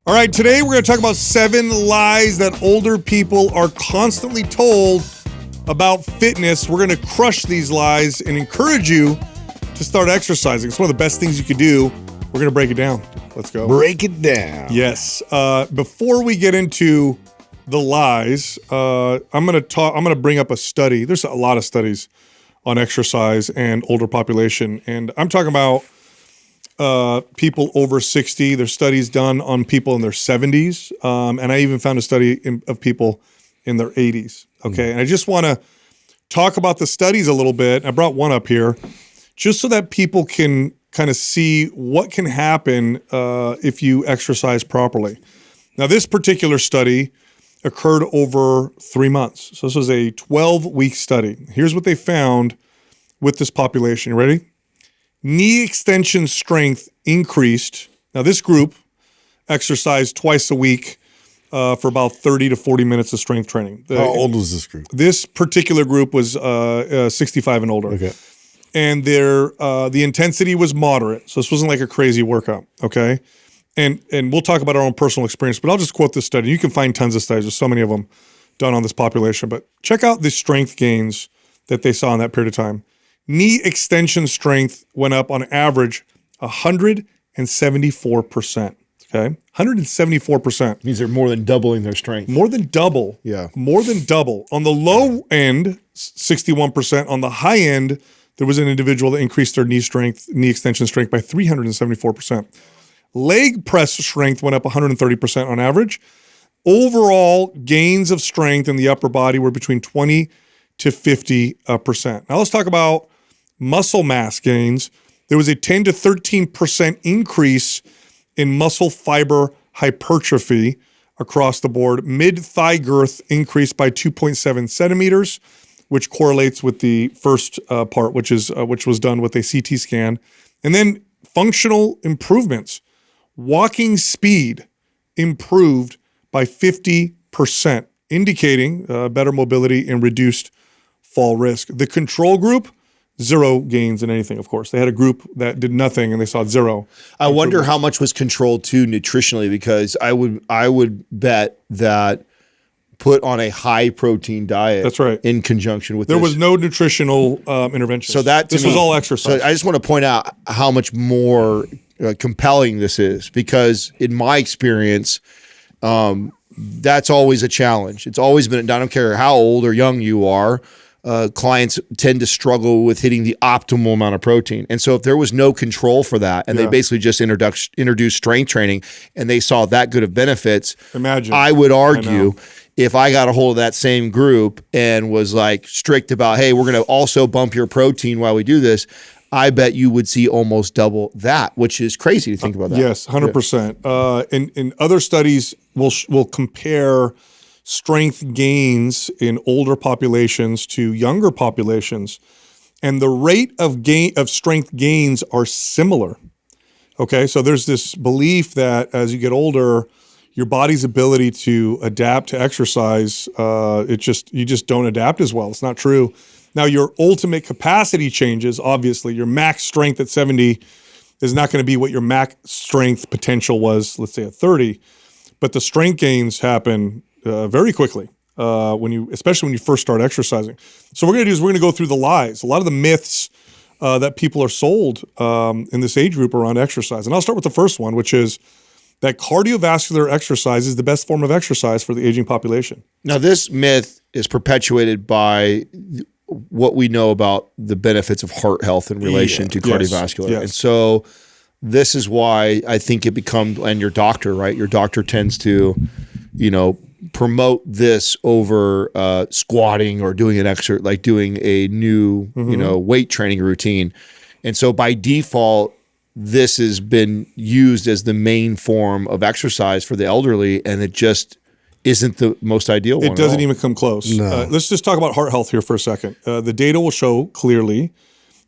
All right, today we're going to talk about 7 lies that older people are constantly told about fitness. We're going to crush these lies and encourage you to start exercising. It's one of the best things you could do. We're going to break it down. Let's go. Break it down. Yes. Before we get into the lies, I'm going to bring up a study. There's a lot of studies on exercise and older population, and I'm talking about people over 60. There's studies done on people in their 70s, and I even found a study of people in their 80s. Okay, and I just want to talk about the studies a little bit. I brought one up here just so that people can kind of see what can happen if you exercise properly. Now, this particular study occurred over 3 months. So this was a 12-week study. Here's what they found with this population. You ready? Knee extension strength increased. Now, this group exercised twice a week for about 30 to 40 minutes of strength training. How old was this group? This particular group was 65 and older. Okay. And the intensity was moderate. So this wasn't like a crazy workout, okay? And we'll talk about our own personal experience, but I'll just quote this study. You can find tons of studies. There's so many of them done on this population. But check out the strength gains that they saw in that period of time. Knee extension strength went up on average 174%. Okay, 174%. Means they're more than doubling their strength. More than double. Yeah. More than double. On the low end, 61%. On the high end, there was an individual that increased their knee extension strength by 374%. Leg press strength went up 130% on average. Overall gains of strength in the upper body were between 20 to 50%. Now let's talk about muscle mass gains. There was a 10 to 13% increase in muscle fiber hypertrophy across the board. Mid-thigh girth increased by 2.7 centimeters, which correlates with the first part, which was done with a CT scan. And then functional improvements. Walking speed improved by 50%, indicating better mobility and reduced fall risk. The control group, 0 gains in anything, of course. They had a group that did nothing and they saw 0. I wonder how much was controlled too nutritionally, because I would bet that put on a high protein diet. That's right. In conjunction with there was no nutritional intervention. So this was all exercise. So I just want to point out how much more compelling this is, because in my experience, that's always a challenge. It's always been, I don't care how old or young you are, clients tend to struggle with hitting the optimal amount of protein. And so if there was no control for that, and they basically just introduced strength training, and they saw that good of benefits, imagine. I would argue if I got a hold of that same group and was like strict about, hey, we're going to also bump your protein while we do this, I bet you would see almost double that, which is crazy to think about that. Yes, 100%. And other studies will compare strength gains in older populations to younger populations, and the rate of strength gains are similar. Okay, so there's this belief that as you get older, your body's ability to adapt to exercise, you just don't adapt as well. It's not true. Now, your ultimate capacity changes. Obviously, your max strength at 70 is not going to be what your max strength potential was, let's say at 30, but the strength gains happen very quickly, especially when you first start exercising. So what we're going to go through the lies, a lot of the myths that people are sold in this age group around exercise. And I'll start with the first one, which is that cardiovascular exercise is the best form of exercise for the aging population. Now, this myth is perpetuated by what we know about the benefits of heart health in relation to cardiovascular. Yes. And so this is why I think it becomes, and your doctor, right? Your doctor tends to, promote this over squatting or doing an exercise, like doing a new, weight training routine. And so by default, this has been used as the main form of exercise for the elderly, and it just isn't the most ideal one. It doesn't even come close. No. Let's just talk about heart health here for a second. The data will show clearly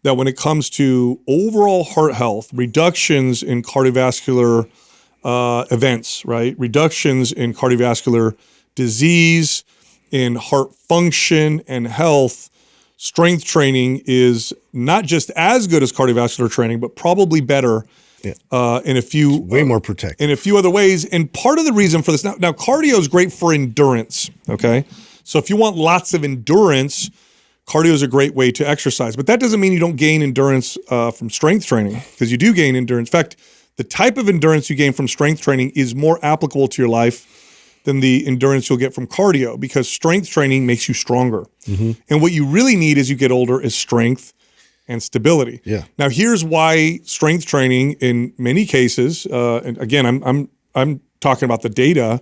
that when it comes to overall heart health, reductions in cardiovascular events, right? Reductions in cardiovascular disease, in heart function and health, strength training is not just as good as cardiovascular training, but probably better in a few way more protective in a few other ways. And part of the reason for this now cardio is great for endurance. Okay, so if you want lots of endurance, cardio is a great way to exercise. But that doesn't mean you don't gain endurance from strength training, because you do gain endurance. In fact, the type of endurance you gain from strength training is more applicable to your life than the endurance you'll get from cardio, because strength training makes you stronger. And what you really need as you get older is strength and stability. Now, here's why strength training in many cases, and again, I'm talking about the data,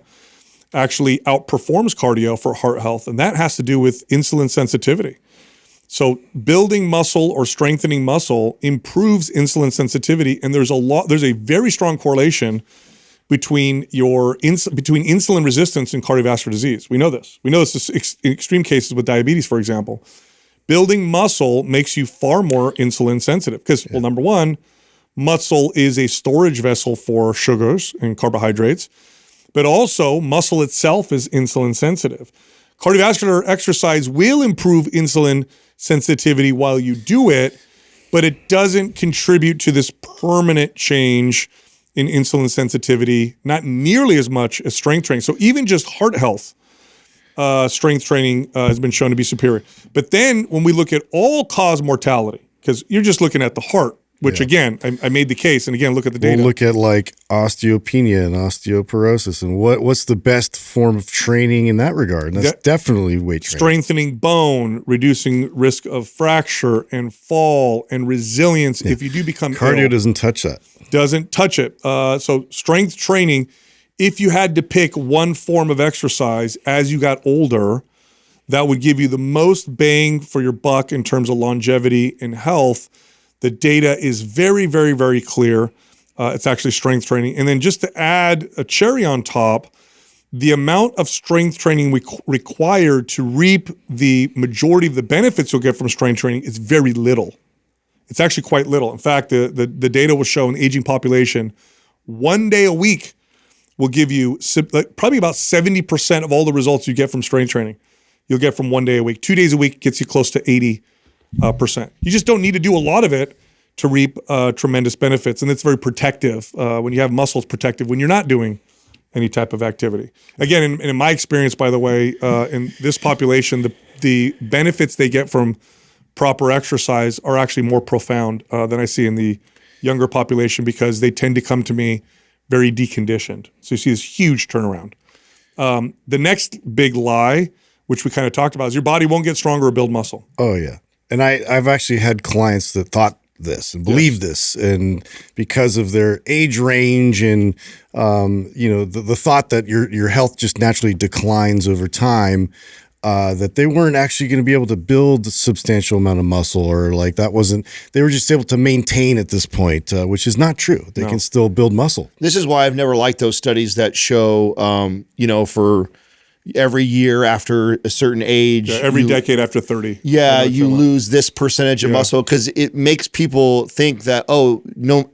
actually outperforms cardio for heart health, and that has to do with insulin sensitivity. So building muscle or strengthening muscle improves insulin sensitivity, and there's a very strong correlation between insulin resistance and cardiovascular disease. We know this. We know this in extreme cases with diabetes, for example. Building muscle makes you far more insulin sensitive because, well, number one, muscle is a storage vessel for sugars and carbohydrates, but also muscle itself is insulin sensitive. Cardiovascular exercise will improve insulin sensitivity while you do it, but it doesn't contribute to this permanent change in insulin sensitivity, not nearly as much as strength training. So even just heart health, strength training has been shown to be superior. But then when we look at all-cause mortality, because you're just looking at the heart, which again, I made the case, and again, look at the data. We'll look at like osteopenia and osteoporosis, and what's the best form of training in that regard? And that's definitely weight training. Strengthening bone, reducing risk of fracture and fall and resilience if you do become cardio ill. Doesn't touch that. Doesn't touch it. So strength training, if you had to pick one form of exercise as you got older, that would give you the most bang for your buck in terms of longevity and health. The data is very, very, very clear. It's actually strength training. And then just to add a cherry on top, the amount of strength training required to reap the majority of the benefits you'll get from strength training is very little. It's actually quite little. In fact, the data will show in the aging population, 1 day a week will give you probably about 70% of all the results you get from strength training. You'll get from 1 day a week. 2 days a week gets you close to 80%. You just don't need to do a lot of it to reap tremendous benefits. And it's very protective. When you have muscles, protective when you're not doing any type of activity. Again, in my experience, by the way, in this population, the benefits they get from proper exercise are actually more profound than I see in the younger population, because they tend to come to me very deconditioned. So you see this huge turnaround. The next big lie, which we kind of talked about, is your body won't get stronger or build muscle. Oh, yeah. And I've actually had clients that thought this and believed this, and because of their age range and the thought that your health just naturally declines over time, that they weren't actually going to be able to build a substantial amount of muscle, or like they were just able to maintain at this point, which is not true. They can still build muscle. This is why I've never liked those studies that show, for every year after a certain age, every decade after 30. Yeah, you lose this percentage of muscle, because it makes people think that,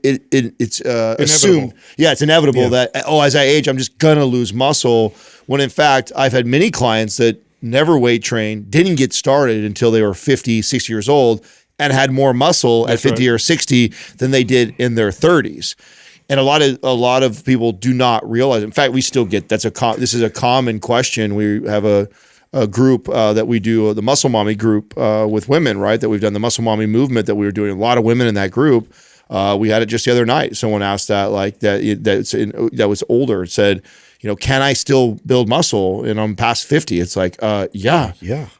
it's assumed. Yeah, it's inevitable that, as I age, I'm just going to lose muscle. When in fact, I've had many clients that never weight trained, didn't get started until they were 50, 60 years old, and had more muscle at 50 or 60 than they did in their 30s. And a lot of people do not realize. In fact, we still get this is a common question. We have a group that we do, the Muscle Mommy group with women, right? That we've done the Muscle Mommy movement. That we were doing a lot of women in that group. We had it just the other night. Someone asked that that was older. It said, can I still build muscle? And I'm past 50. It's like, yeah,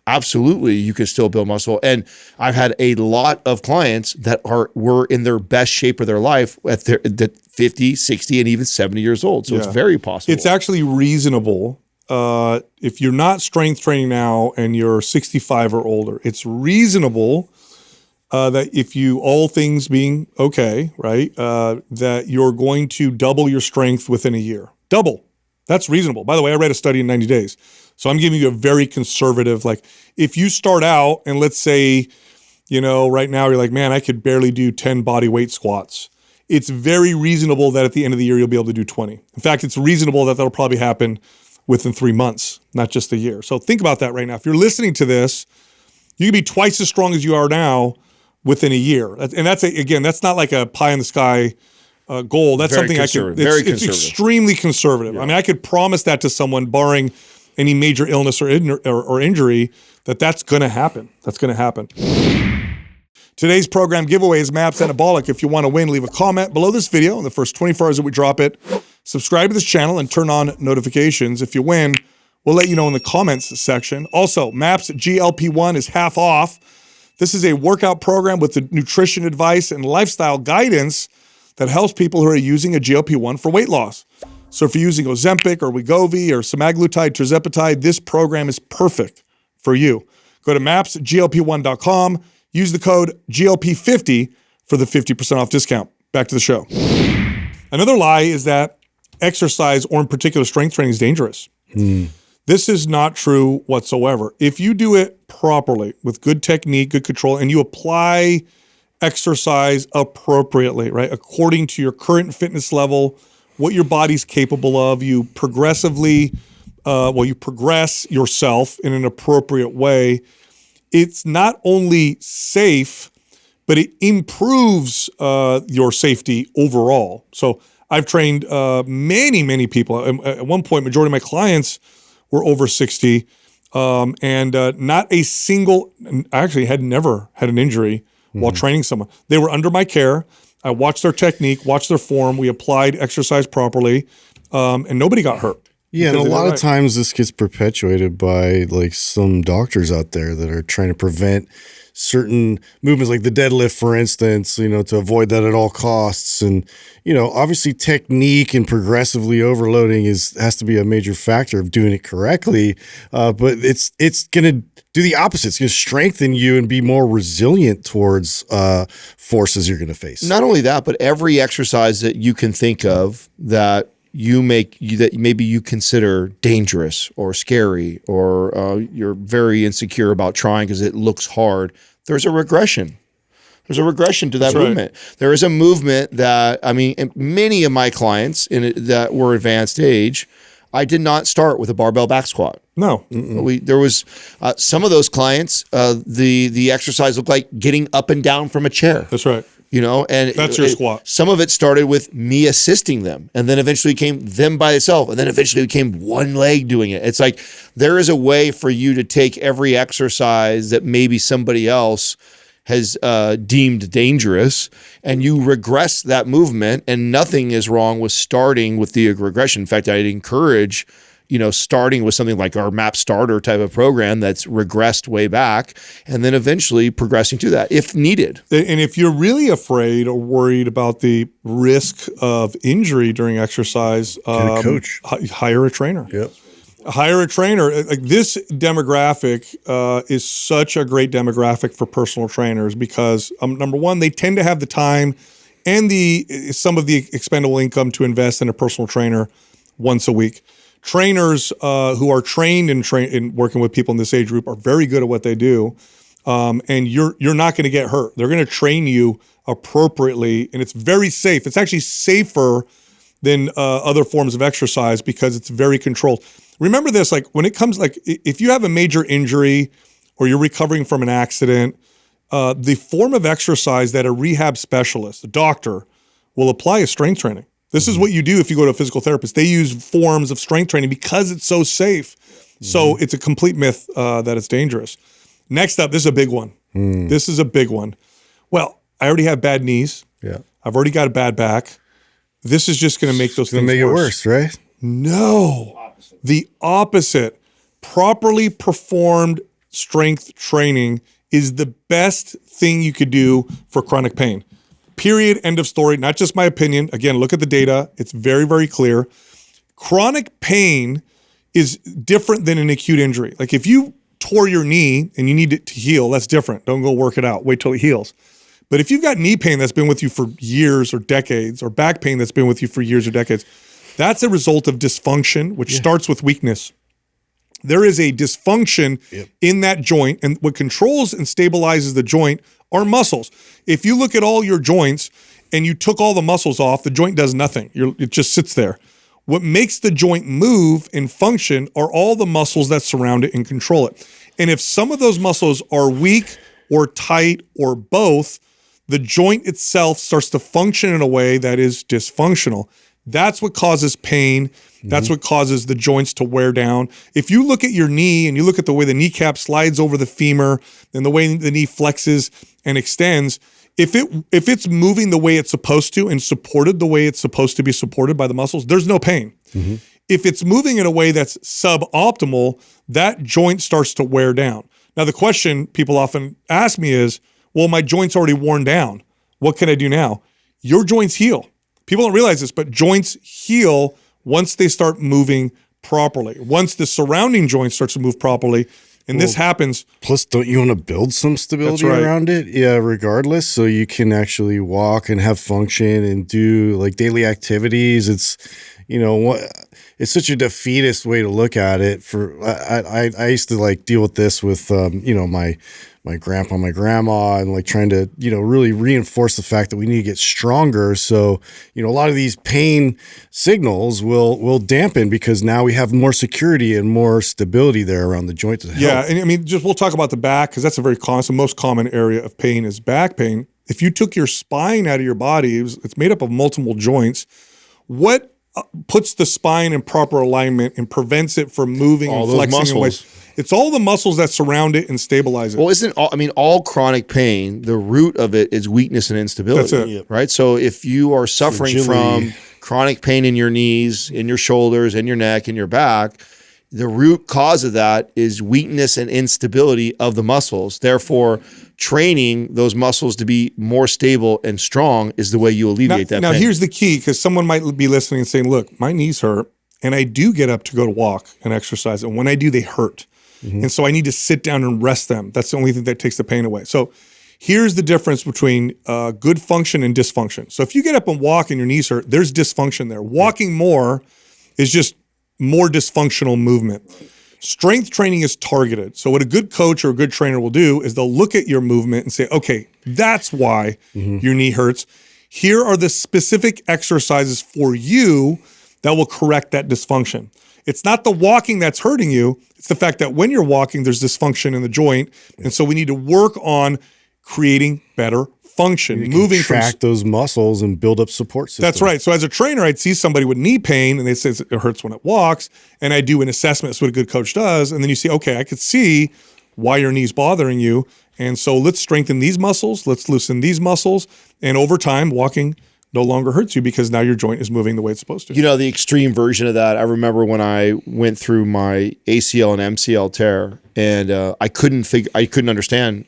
absolutely. You can still build muscle. And I've had a lot of clients that were in their best shape of their life at 50, 60, and even 70 years old. So it's very possible. It's actually reasonable. If you're not strength training now and you're 65 or older, it's reasonable that if you, all things being okay, right, that you're going to double your strength within a year. Double. That's reasonable. By the way, I read a study in 90 days. So I'm giving you a very conservative, if you start out and let's say, right now you're like, man, I could barely do 10 body weight squats. It's very reasonable that at the end of the year, you'll be able to do 20. In fact, it's reasonable that that'll probably happen within 3 months, not just a year. So think about that right now. If you're listening to this, you can be twice as strong as you are now within a year. And that's not like a pie in the sky goal. That's Very something conservative. I could. Very It's conservative. extremely conservative. I mean, I could promise that to someone, barring any major illness or injury, that's going to happen. That's going to happen. Today's program giveaway is MAPS Anabolic. If you want to win, leave a comment below this video in the first 24 hours that we drop it. Subscribe to this channel and turn on notifications. If you win, we'll let you know in the comments section. Also, MAPS GLP-1 is half off. This is a workout program with the nutrition advice and lifestyle guidance that helps people who are using a GLP-1 for weight loss. So if you're using Ozempic or Wegovy or semaglutide, tirzepatide, this program is perfect for you. Go to mapsglp1.com. Use the code GLP50 for the 50% off discount. Back to the show. Another lie is that exercise, or in particular strength training, is dangerous. This is not true whatsoever. If you do it properly with good technique, good control, and you apply exercise appropriately, right, according to your current fitness level, what your body's capable of, you progressively, you progress yourself in an appropriate way. It's not only safe, but it improves your safety overall. So I've trained many people. At one point, majority of my clients were over 60, and not a single, I actually had never had an injury while training someone. They were under my care. I watched their technique, watched their form. We applied exercise properly, and nobody got hurt. Yeah, and a lot of times this gets perpetuated by like some doctors out there that are trying to prevent certain movements, like the deadlift, for instance, to avoid that at all costs. And, obviously technique and progressively overloading has to be a major factor of doing it correctly. But it's going to do the opposite. It's going to strengthen you and be more resilient towards forces you're going to face. Not only that, but every exercise that you can think of that that maybe you consider dangerous or scary, or you're very insecure about trying because it looks hard, there's a regression. There's a regression to that movement. There is a movement that, many of my clients that were advanced age, I did not start with a barbell back squat. No. There was some of those clients, the exercise looked like getting up and down from a chair. That's right. And that's your squat. Some of it started with me assisting them, and then eventually came them by itself, and then eventually became one leg doing it. It's like there is a way for you to take every exercise that maybe somebody else has deemed dangerous, and you regress that movement, and nothing is wrong with starting with the regression. In fact, I'd encourage starting with something like our MAP starter type of program that's regressed way back, and then eventually progressing to that if needed. And if you're really afraid or worried about the risk of injury during exercise, Get a coach. Hire a trainer. Yep. Hire a trainer. Like this demographic is such a great demographic for personal trainers because number one, they tend to have the time and some of the expendable income to invest in a personal trainer once a week. Trainers who are trained in working with people in this age group are very good at what they do, and you're not going to get hurt. They're going to train you appropriately, and it's very safe. It's actually safer than other forms of exercise because it's very controlled. Remember this: like when it comes, like if you have a major injury or you're recovering from an accident, the form of exercise that a rehab specialist, a doctor, will apply is strength training. This is what you do if you go to a physical therapist. They use forms of strength training because it's so safe. So it's a complete myth that it's dangerous. Next up, this is a big one. This is a big one. Well, I already have bad knees. Yeah. I've already got a bad back. This is just going to make those things Make worse. it worse, right? No. The opposite. Properly performed strength training is the best thing you could do for chronic pain. Period. End of story. Not just my opinion. Again, look at the data. It's very, very clear. Chronic pain is different than an acute injury. Like if you tore your knee and you need it to heal, that's different. Don't go work it out. Wait till it heals. But if you've got knee pain that's been with you for years or decades, or back pain that's been with you for years or decades, that's a result of dysfunction, which starts with weakness. There is a dysfunction in that joint, and what controls and stabilizes the joint are muscles. If you look at all your joints and you took all the muscles off, the joint does nothing. It just sits there. What makes the joint move and function are all the muscles that surround it and control it. And if some of those muscles are weak or tight or both, the joint itself starts to function in a way that is dysfunctional. That's what causes pain. That's what causes the joints to wear down. If you look at your knee and you look at the way the kneecap slides over the femur and the way the knee flexes and extends, if it's moving the way it's supposed to and supported the way it's supposed to be supported by the muscles, there's no pain. If it's moving in a way that's suboptimal, that joint starts to wear down. Now, the question people often ask me is, well, my joint's already worn down. What can I do now? Your joints heal. People don't realize this, but joints heal once they start moving properly. Once the surrounding joint starts to move properly, and this happens. Plus, don't you want to build some stability around it? Yeah, regardless, so you can actually walk and have function and do like daily activities. It's, it's such a defeatist way to look at it. I used to like deal with this with my grandpa, my grandma, and like trying to, really reinforce the fact that we need to get stronger. So, a lot of these pain signals will dampen because now we have more security and more stability there around the joint to help. Yeah. And I mean, we'll talk about the back because that's a very common, the most common area of pain is back pain. If you took your spine out of your body, it's made up of multiple joints. What puts the spine in proper alignment and prevents it from moving all and flexing in ways? It's all the muscles that surround it and stabilize it. Well, all chronic pain, the root of it is weakness and instability. That's it. Right? So if you are suffering from chronic pain in your knees, in your shoulders, in your neck, in your back, the root cause of that is weakness and instability of the muscles. Therefore, training those muscles to be more stable and strong is the way you alleviate that pain. Now, here's the key, because someone might be listening and saying, look, my knees hurt, and I do get up to go to walk and exercise, and when I do, they hurt. And so I need to sit down and rest them. That's the only thing that takes the pain away. So here's the difference between good function and dysfunction. So if you get up and walk and your knees hurt, there's dysfunction there. Walking more is just more dysfunctional movement. Strength training is targeted. So what a good coach or a good trainer will do is they'll look at your movement and say, okay, that's why your knee hurts. Here are the specific exercises for you that will correct that dysfunction. It's not the walking that's hurting you. It's the fact that when you're walking, there's dysfunction in the joint. And so we need to work on creating better function, moving contract those muscles and build up support systems. That's right. So as a trainer, I'd see somebody with knee pain and they say it hurts when it walks. And I do an assessment. That's what a good coach does. And then you see, okay, I could see why your knee's bothering you. And so let's strengthen these muscles. Let's loosen these muscles. And over time, walking no longer hurts you because now your joint is moving the way it's supposed to. The extreme version of that, I remember when I went through my ACL and MCL tear, and I couldn't understand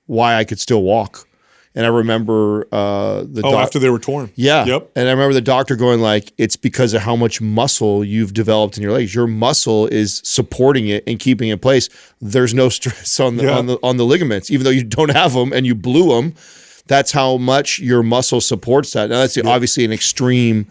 why I could still walk. And I remember after they were torn. Yeah. Yep. And I remember the doctor going like, it's because of how much muscle you've developed in your legs. Your muscle is supporting it and keeping it in place. There's no stress on the ligaments, even though you don't have them and you blew them. That's how much your muscle supports that. Now that's obviously an extreme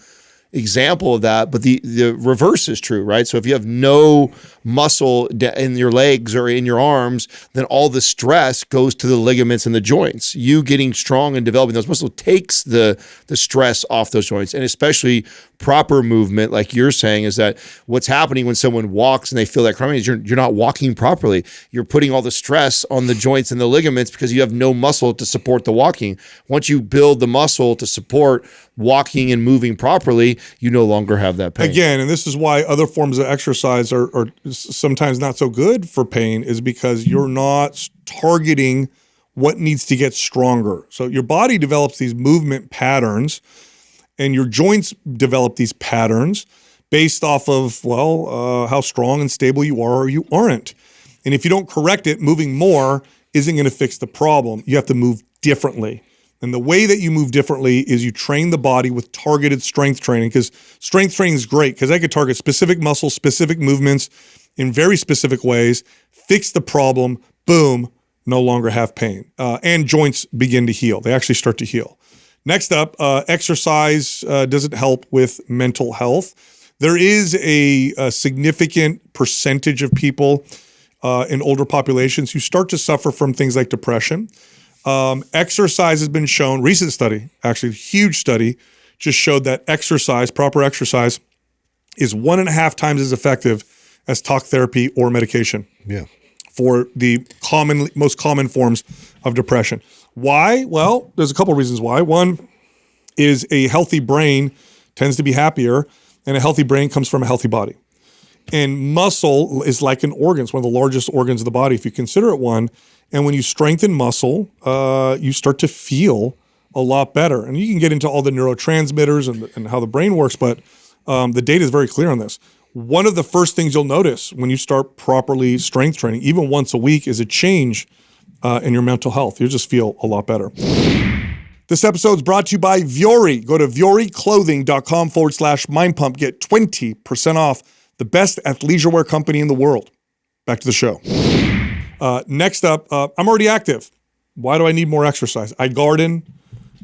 example of that, but the reverse is true, right? So if you have no muscle in your legs or in your arms, then all the stress goes to the ligaments and the joints. You getting strong and developing those muscles takes the stress off those joints, and especially proper movement, like you're saying, is that what's happening when someone walks and they feel that cramping is you're not walking properly. You're putting all the stress on the joints and the ligaments because you have no muscle to support the walking. Once you build the muscle to support walking and moving properly, you no longer have that pain. Again, and this is why other forms of exercise are sometimes not so good for pain, is because you're not targeting what needs to get stronger. So your body develops these movement patterns and your joints develop these patterns based off of, how strong and stable you are or you aren't. And if you don't correct it, moving more isn't going to fix the problem. You have to move differently. And the way that you move differently is you train the body with targeted strength training, because strength training is great because I could target specific muscles, specific movements in very specific ways, fix the problem, boom, no longer have pain. And joints begin to heal. They actually start to heal. Next up, exercise doesn't help with mental health. There is a significant percentage of people in older populations who start to suffer from things like depression. Exercise has been shown, recent study, actually huge study, just showed that proper exercise is 1.5 times as effective as talk therapy or medication. Yeah. For the most common forms of depression. Why? Well, there's a couple reasons why. One is a healthy brain tends to be happier, and a healthy brain comes from a healthy body. And muscle is like an organ. It's one of the largest organs of the body, if you consider it one. And when you strengthen muscle, you start to feel a lot better. And you can get into all the neurotransmitters and how the brain works, but the data is very clear on this. One of the first things you'll notice when you start properly strength training, even once a week, is a change in your mental health. You'll just feel a lot better. This episode is brought to you by Vuori. Go to vuoriclothing.com/mindpump. Get 20% off. The best athleisure wear company in the world. Back to the show. Next up, I'm already active. Why do I need more exercise? I garden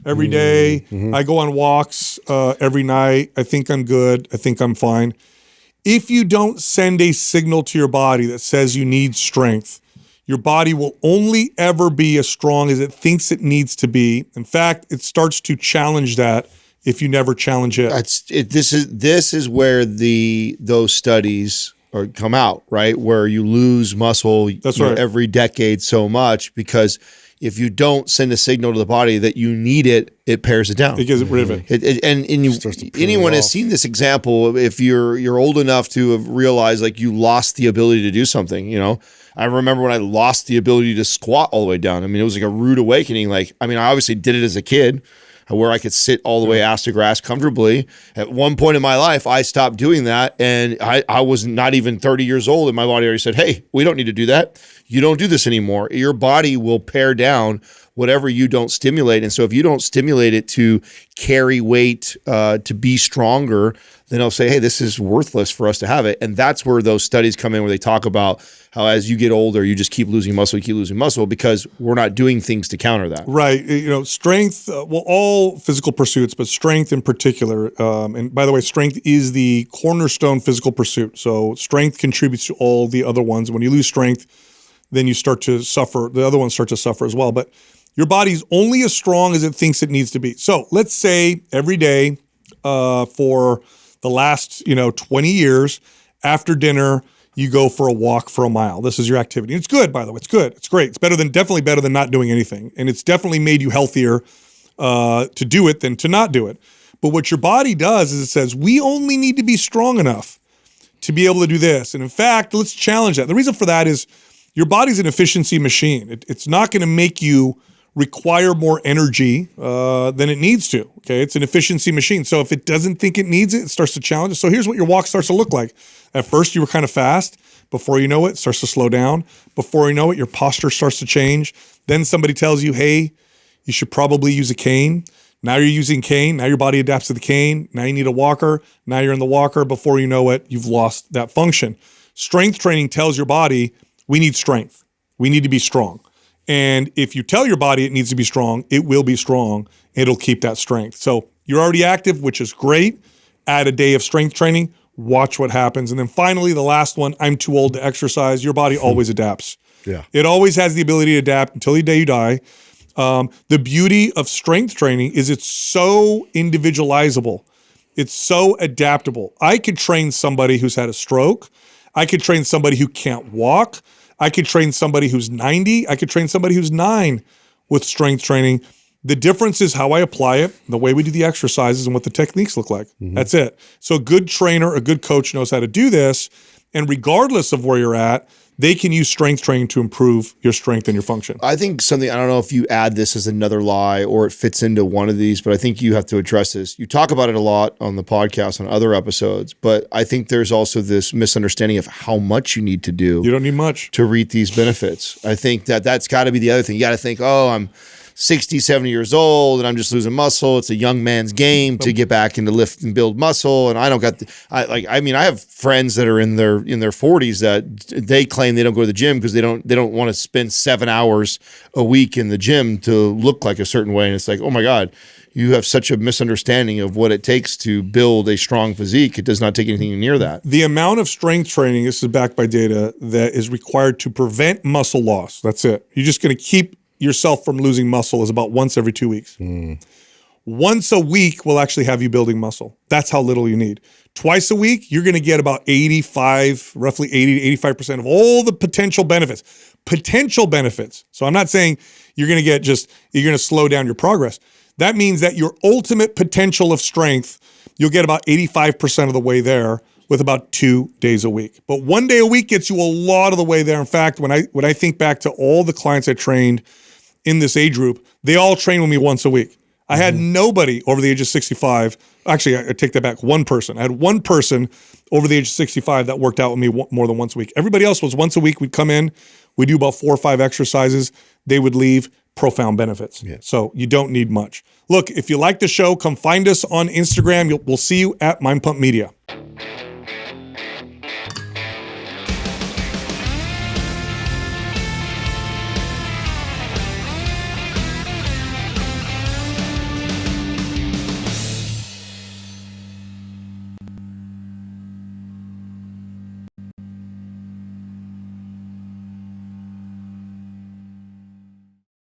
every day. I go on walks every night. I think I'm good. I think I'm fine. If you don't send a signal to your body that says you need strength, your body will only ever be as strong as it thinks it needs to be. In fact, it starts to challenge that if you never challenge it. This is where those studies come out, right? Where you lose muscle every decade so much because if you don't send a signal to the body that you need it, it pares it down. It gets rid of it. Anyone has seen this example. If you're old enough to have realized like you lost the ability to do something, I remember when I lost the ability to squat all the way down. I mean, it was like a rude awakening. I obviously did it as a kid, where I could sit all the way ass to grass comfortably. At one point in my life, I stopped doing that, and I was not even 30 years old, and my body already said, hey, we don't need to do that. You don't do this anymore. Your body will pare down whatever you don't stimulate. And so if you don't stimulate it to carry weight, to be stronger, then I'll say, hey, this is worthless for us to have it. And that's where those studies come in, where they talk about how as you get older, you just keep losing muscle because we're not doing things to counter that. Right. Strength, all physical pursuits, but strength in particular. And by the way, strength is the cornerstone physical pursuit. So strength contributes to all the other ones. When you lose strength, then you start to suffer. The other ones start to suffer as well. But your body's only as strong as it thinks it needs to be. So let's say every day for the last 20 years, after dinner, you go for a walk for a mile. This is your activity. It's good, by the way. It's good. It's great. It's definitely better than not doing anything. And it's definitely made you healthier to do it than to not do it. But what your body does is it says, we only need to be strong enough to be able to do this. And in fact, let's challenge that. The reason for that is your body's an efficiency machine. It's not going to make you require more energy than it needs to. Okay, it's an efficiency machine. So if it doesn't think it needs it, it starts to challenge it. So here's what your walk starts to look like. At first, you were kind of fast. Before you know it, it starts to slow down. Before you know it, your posture starts to change. Then somebody tells you, hey, you should probably use a cane. Now you're using cane. Now your body adapts to the cane. Now you need a walker. Now you're in the walker. Before you know it, you've lost that function. Strength training tells your body, we need strength. We need to be strong. And if you tell your body it needs to be strong, it will be strong. It'll keep that strength. So you're already active, which is great. Add a day of strength training. Watch what happens. And then finally, the last one, I'm too old to exercise. Your body always adapts. Yeah. It always has the ability to adapt until the day you die. The beauty of strength training is it's so individualizable. It's so adaptable. I could train somebody who's had a stroke. I could train somebody who can't walk. I could train somebody who's 90. I could train somebody who's 9 with strength training. The difference is how I apply it, the way we do the exercises, and what the techniques look like. That's it. So a good trainer, a good coach knows how to do this. And regardless of where you're at, they can use strength training to improve your strength and your function. I think I don't know if you add this as another lie or it fits into one of these, but I think you have to address this. You talk about it a lot on the podcast, on other episodes, but I think there's also this misunderstanding of how much you need to do. You don't need much to reap these benefits. I think that's got to be the other thing. You got to think, I'm 60, 70 years old and I'm just losing muscle. It's a young man's game to get back into lift and build muscle. And I don't got I have friends that are in their 40s that they claim they don't go to the gym because they don't want to spend 7 hours a week in the gym to look like a certain way. And it's like, oh my God, you have such a misunderstanding of what it takes to build a strong physique. It does not take anything near that. The amount of strength training, this is backed by data, that is required to prevent muscle loss. That's it. You're just going to keep yourself from losing muscle is about once every 2 weeks. Once a week will actually have you building muscle. That's how little you need. Twice a week, you're going to get about roughly 80 to 85% of all the potential benefits. Potential benefits. So I'm not saying you're going to slow down your progress. That means that your ultimate potential of strength, you'll get about 85% of the way there with about 2 days a week. But 1 day a week gets you a lot of the way there. In fact, when I think back to all the clients I trained in this age group, they all train with me once a week. I had nobody over the age of 65. Actually, I take that back. One person. I had one person over the age of 65 that worked out with me more than once a week. Everybody else was once a week. We'd come in, we'd do about 4 or 5 exercises. They would leave. Profound benefits. Yeah. So you don't need much. Look, if you like the show, come find us on Instagram. We'll see you at Mind Pump Media.